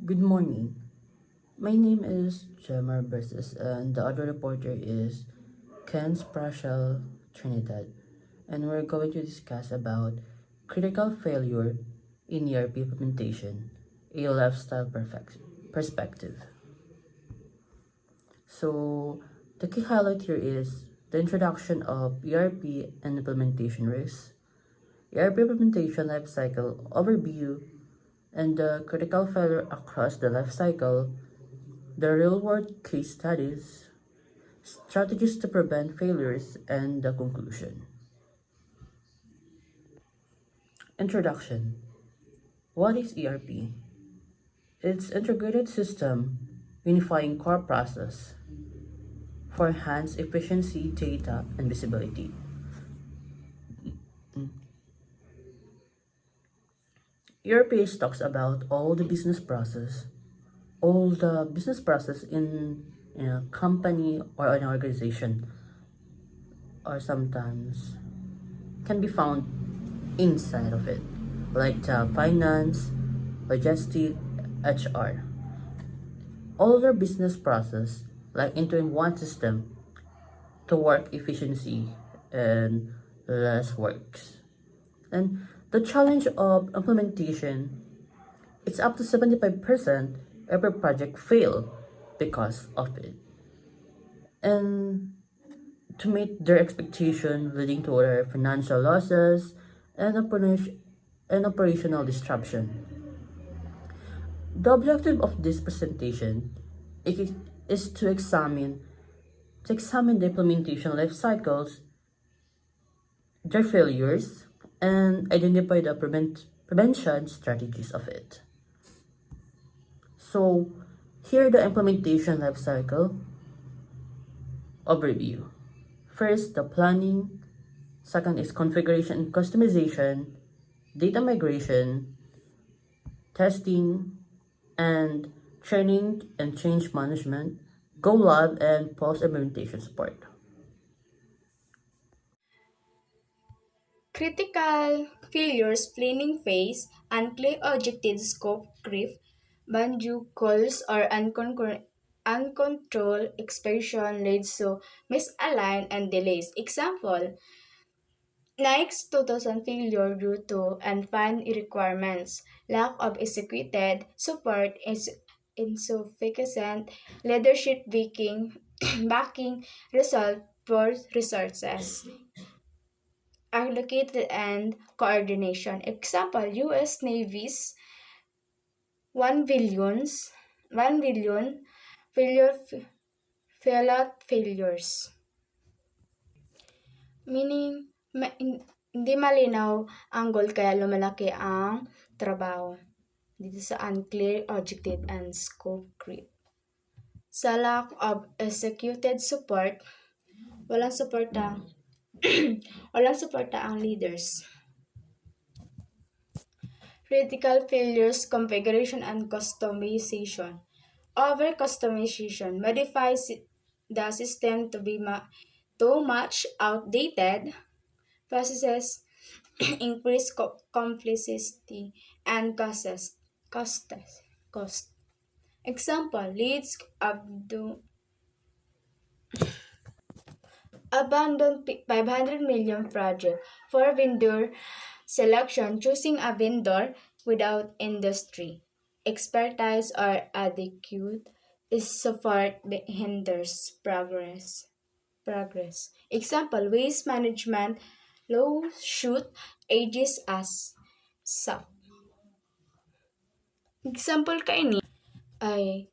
Good morning. My name is Gemma Versus, and the other reporter is Ken Sprachel Trinidad. And we're going to discuss about critical failure in ERP implementation, a lifestyle perspective. So, the key highlight here is the introduction of ERP and implementation risks, ERP implementation lifecycle overview, and the critical failure across the lifecycle, the real-world case studies, strategies to prevent failures, and the conclusion. Introduction. What is ERP? It's integrated system unifying core process for enhanced efficiency, data, and visibility. ERP talks about all the business process in a company or an organization, or sometimes can be found inside of it, like the finance, logistic, HR. All their business process like into in one system to work efficiency and less works. And the challenge of implementation, it's up to 75% every project fail because of it. And to meet their expectation leading to their financial losses and operational disruption. The objective of this presentation is to examine the implementation life cycles, their failures, and identify the prevention strategies of it. So, here the implementation life cycle overview. First, the planning. Second is configuration and customization, data migration, testing, and training and change management, go live, and post implementation support. Critical failures, planning phase, unclear objective scope creep, bandhu calls or uncontrolled expansion leads to misaligned and delays. Example, Nike's 2000 failure due to unfound requirements, lack of executed support, insufficient leadership backing result for resources allocated and coordination. Example, US Navy's 1 billions 1 billion failure fallout failures. Meaning hindi malinaw ang goal kaya lumalaki ang trabaho. Dito sa unclear objective and scope creep. Sa lack of executed support, walang suporta walang suporta ang leaders. Critical failures, configuration, and customization. Over customization modifies the system to be too much outdated processes, increase complexity, and cost. Example, leads abandon 500 million project for vendor selection, choosing a vendor without industry expertise or adequate is support hinders progress. Example, waste management low shoot ages as SAP. Example kaini ay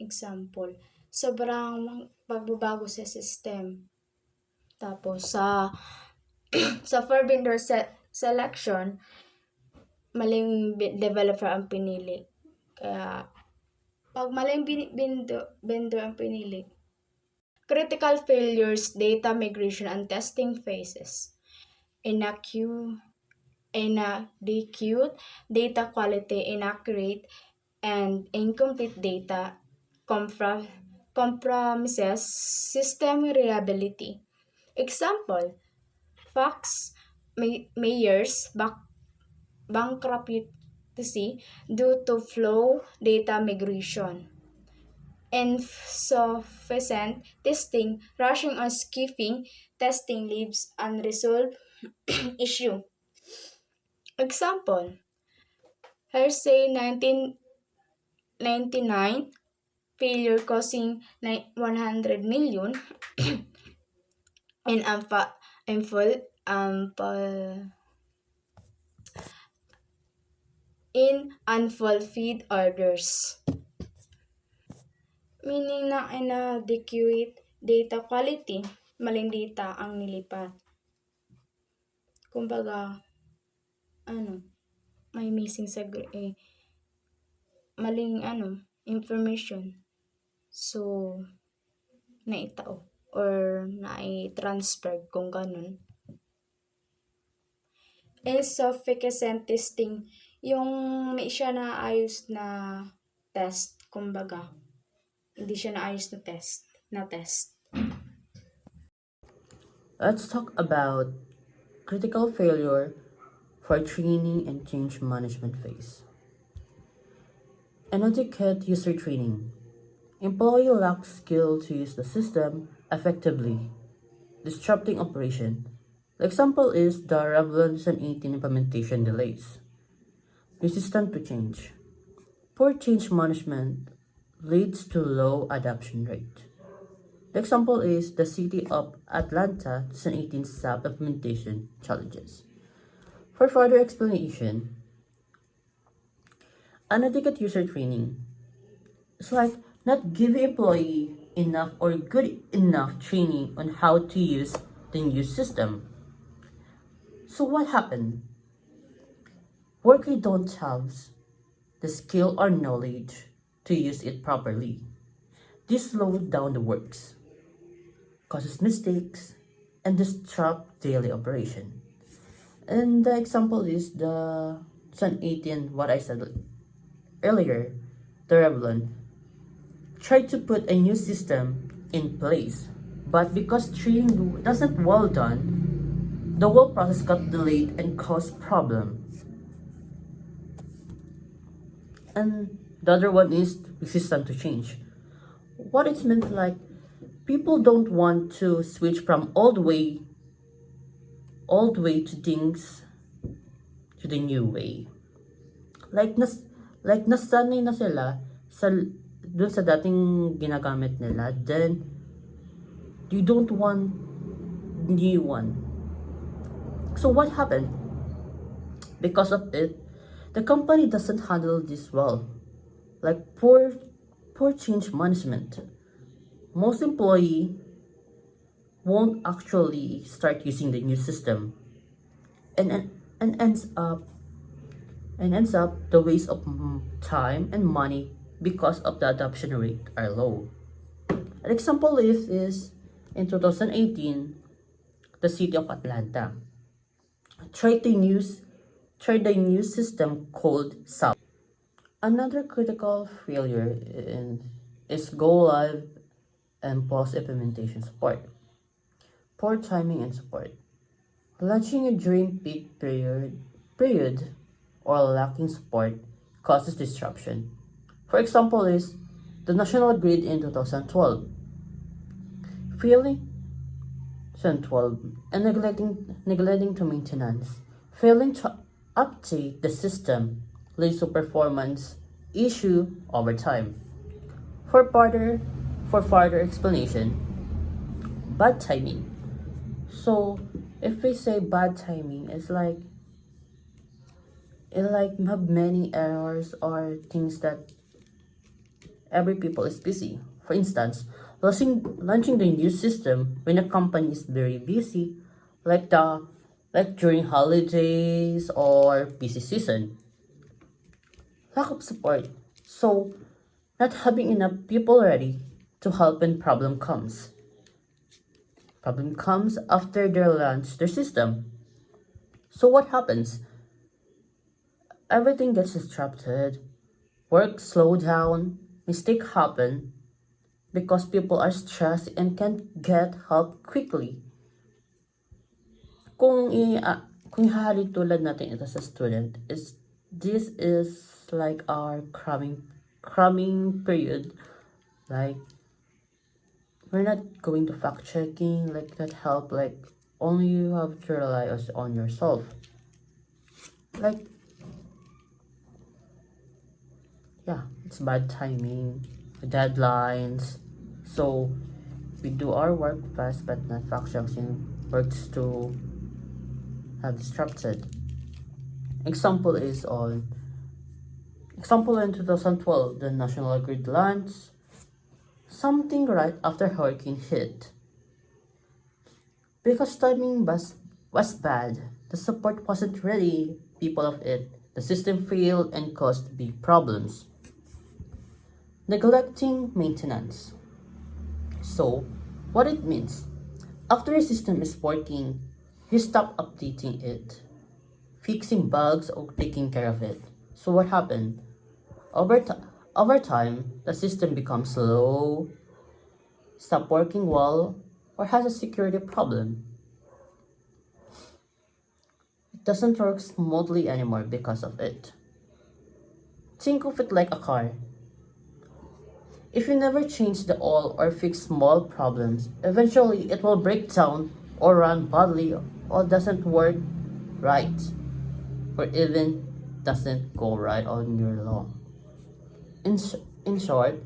example, sobrang pagbabago sa system. Tapos sa sa for vendor selection, maling developer ang pinili. Kaya pag maling vendor ang pinili, critical failures, data migration and testing phases. Inadequate data quality, inaccurate and incomplete data compromises system reliability. Example, Fox Mayors bankruptcy due to flow data migration. Insufficient testing, rushing or skipping testing leaves unresolved issue. Example, Hersey 1999 failure causing 100 million in unfulfilled orders. Meaning na inadequate data quality, maling data ang nilipat. Kumbaga, may missing sa maling information. So, naitao or nai-transfer kung ganun. Insufficient testing, yung may siya na ayos na test, kumbaga. Hindi siya naayos na test. Let's talk about critical failure for training and change management phase. Inadequate user training. Employee lacks skill to use the system effectively, disrupting operation. The example is the Revlon 2018 implementation delays. Resistant to change. Poor change management leads to low adoption rate. The example is the City of Atlanta 2018 SAP implementation challenges. For further explanation, inadequate user training is like not giving employee enough or good enough training on how to use the new system. So what happened? Workers don't have the skill or knowledge to use it properly. This slows down the works, causes mistakes, and disrupt daily operation. And the example is the 2018, what I said earlier, the Revlon tried to put a new system in place, but because training doesn't well done, the whole process got delayed and caused problems. And the other one is resistant to change. What it's meant like, people don't want to switch from old way to things to the new way. Like nasanay na sila sa dun sa dating ginagamit nila, then you don't want new one. So what happened? Because of it, the company doesn't handle this well. Like poor change management. Most employee won't actually start using the new system, and ends up the waste of time and money because of the adoption rate are low. An example is in 2018, the City of Atlanta tried the new system called SAP. Another critical failure is go live and post implementation support. Poor timing and support. Launching it during peak period or lacking support causes disruption. For example is the national grid in 2012. Failing 2012 and neglecting to maintenance. Failing to update the system leads to performance issue over time. For further explanation, bad timing. So if we say bad timing, it's like have many errors or things that every people is busy. For instance, launching the new system when a company is very busy, like during holidays or busy season. Lack of support. So not having enough people ready to help when problem comes. Problem comes after they launch their system. So what happens? Everything gets disrupted, work slow down, mistake happen because people are stressed and can't get help quickly. Kung ihahalik tulad natin ito sa student is This is like our cramming period. Like we're not going to fact checking like that help. Like only you have to rely on yourself. Like yeah, it's bad timing, deadlines. So we do our work fast, but not fact checking works to have disrupted. Example is on example in 2012, the national grid launched something right after hurricane hit. Because timing was bad, the support wasn't ready, people of it, the system failed and caused big problems. Neglecting maintenance. So, what it means, after a system is working, you stop updating it, fixing bugs or taking care of it. So what happened? Over, t- over time, the system becomes slow, stop working well, or has a security problem. It doesn't work smoothly anymore because of it. Think of it like a car. If you never change the oil or fix small problems, eventually it will break down or run badly or doesn't work right or even doesn't go right all year long. In short,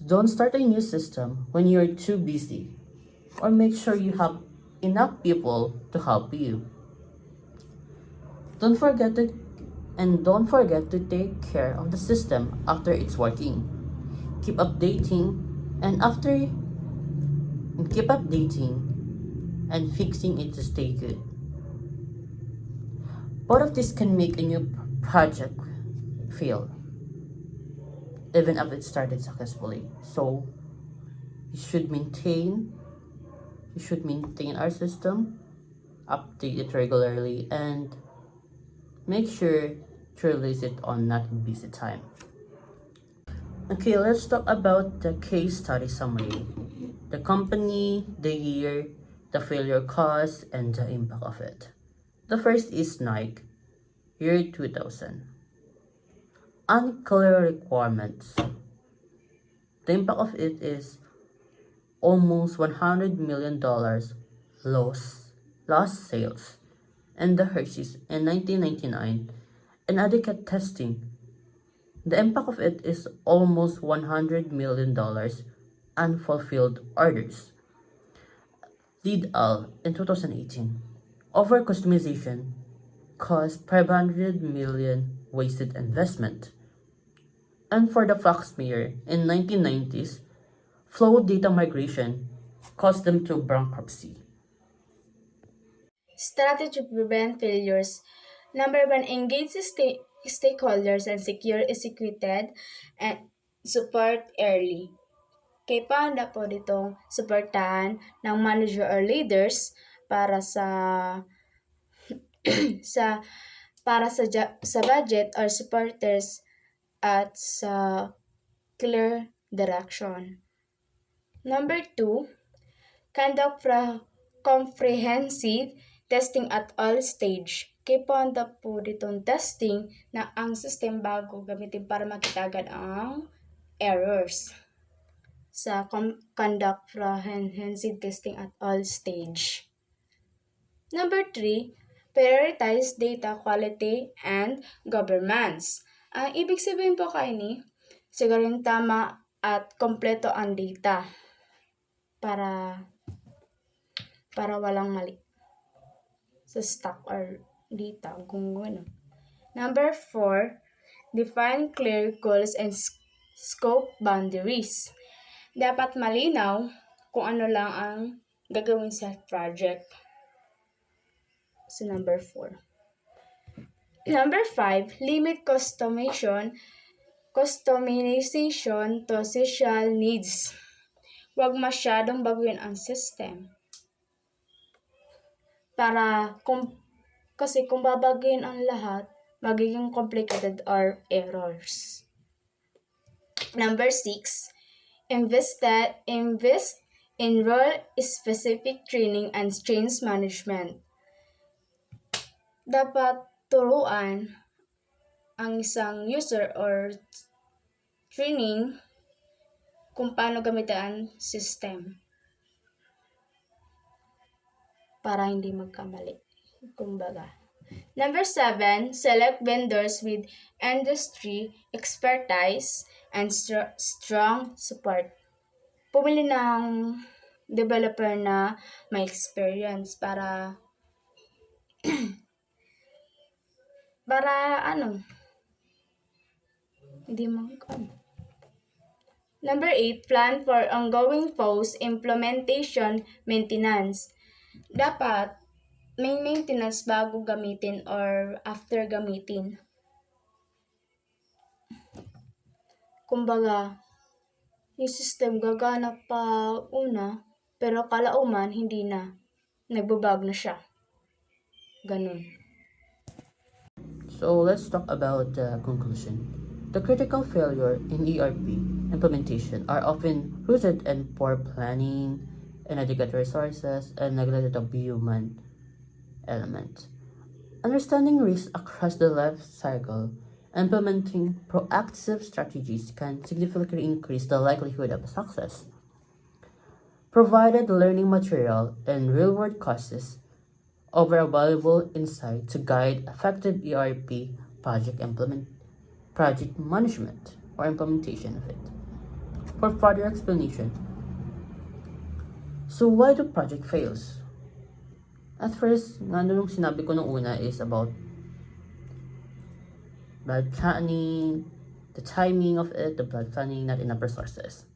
don't start a new system when you're too busy or make sure you have enough people to help you. Don't forget to don't forget to take care of the system after it's working. Keep updating and after keep updating and fixing it to stay good. Both of this can make a new project fail, even if it started successfully. So you should maintain our system, update it regularly, and make sure to release it on not busy time. Okay, let's talk about the case study summary. The company, the year, the failure cause, and the impact of it. The first is Nike, year 2000. Unclear requirements. The impact of it is almost $100 million lost sales, and the Hershey's in 1999 inadequate testing. The impact of it is almost $100 million unfulfilled orders. Lead L in 2018. Over customization cost 500 million wasted investment. And for the Foxmeyer in 1990s, flow data migration caused them to bankruptcy. Strategy to prevent failures. Number one, engage stakeholders and secure executed and support early. Kaya paanda po ditong supportahan ng manager or leaders para sa sa sa budget or supporters at sa clear direction. Number two, conduct comprehensive testing at all stage. Kay ponda po ditong testing na ang system bago gamitin para makita agad ang errors. Sa conduct comprehensive testing at all stage. Number three, prioritize data quality and governance. Ang ibig sabihin po kayo ni, sigurin tama at kompleto ang data para walang mali sa stock or data kung ano. Number 4, define clear goals and scope boundaries. Dapat malinaw kung ano lang ang gagawin sa project. So number 4. Number 5, limit customization to social needs. Huwag masyadong baguhin ang system. Kasi kung babaguhin ang lahat, magiging complicated or errors. Number 6, invest in role-specific training and change management. Dapat turuan ang isang user or training kung paano gamitin ang system para hindi magkamali. Kumbaga. Number 7, select vendors with industry expertise and strong support. Pumili ng developer na may experience para hindi Number 8, plan for ongoing post-implementation maintenance. Dapat may maintenance bago gamitin or after gamitin. Kumbaga, yung system gagana pa una, pero kalauman hindi na. Nagbabag na siya. Ganun. So let's talk about the conclusion. The critical failure in ERP implementation are often rooted in poor planning, inadequate resources, and neglect of human element. Understanding risks across the life cycle, implementing proactive strategies can significantly increase the likelihood of success. Provided learning material and real-world cases offer a valuable insight to guide effective ERP project management or implementation of it. For further explanation, so why do project fails? At first, nung sinabi ko nung una is about bad planning, the timing of it, the bad planning, not enough resources.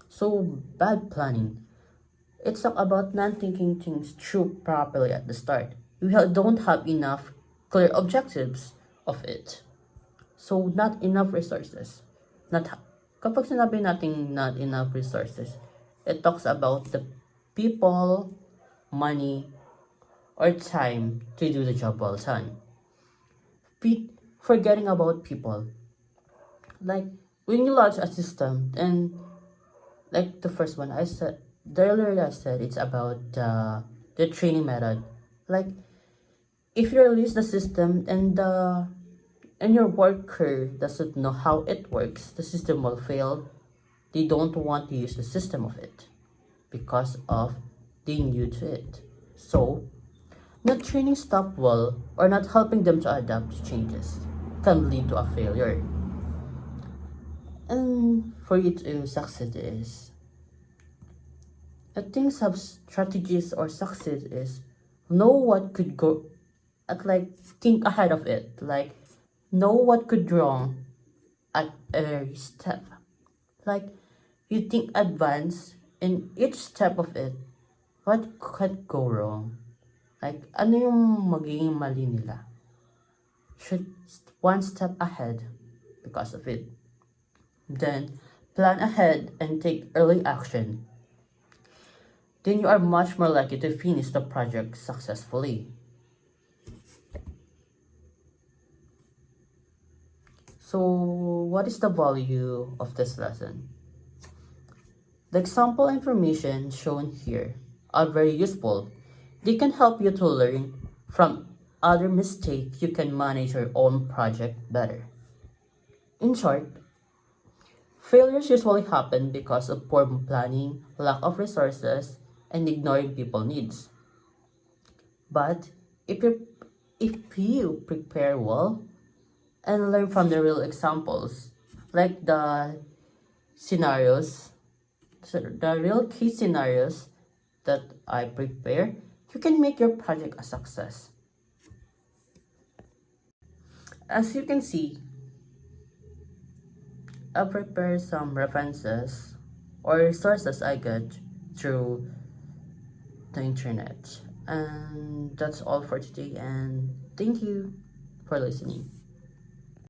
So bad planning, it's not about not thinking things through properly at the start. You don't have enough clear objectives of it. So not enough resources. Kapag sinabi natin not enough resources, it talks about the people, money, or time to do the job well done. Forgetting about people. Like when you launch a system, and like the first one I said, the earlier I said it's about the training method. Like if you release the system and your worker doesn't know how it works, the system will fail. They don't want to use the system of it because of they new to it. So not training staff well or not helping them to adapt to changes can lead to a failure. And for you to succeed is, I think some strategies or success is know what could go at like think ahead of it, like know what could wrong at every step. Like you think advance in each step of it, what could go wrong? Like ano yung magiging mali nila? Should one step ahead because of it. Then plan ahead and take early action. Then you are much more likely to finish the project successfully. So, what is the value of this lesson? The example information shown here are very useful. They can help you to learn from other mistakes. You can manage your own project better. In short, failures usually happen because of poor planning, lack of resources, and ignoring people's needs. But if you prepare well and learn from the real examples, like the real case scenarios that I prepare, you can make your project a success. As you can see, I'll prepare some references or resources I get through the internet. And that's all for today, and thank you for listening.